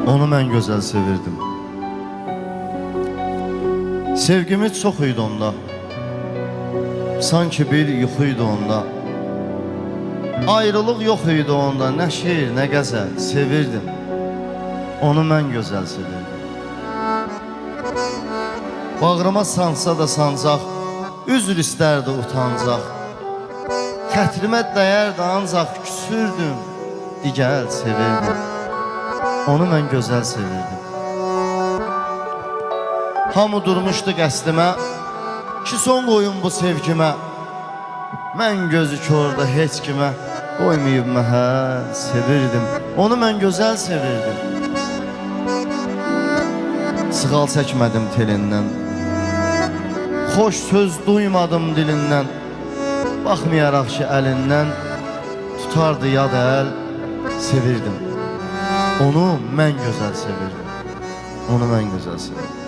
Onu mən gözəl sevirdim. Sevgimiz çox idi onda. Sanki bir yuxuydu onda. Ayrılıq yox idi onda. Nə şeir, nə qəzəl sevirdim. Onu mən gözəl sevirdim. Bağrıma sansa da sancaq, üzr istərdi utancaq. Xətrimə dəyərdi ancaq küsürdüm, digəl sevirdim. Onu mən gözəl sevirdim. Hamı durmuşdu qəsdimə, ki son qoyun bu sevgimə. Mən gözü kördə heç kimə qoymayıb məhəl sevirdim. Onu mən gözəl sevirdim. Sığal çəkmədim telindən, xoş söz duymadım dilindən. Baxmayaraq ki əlindən tutardı yad əl, sevirdim. Onu mən gözəl sevirdim. Onu mən gözəl sevirdim.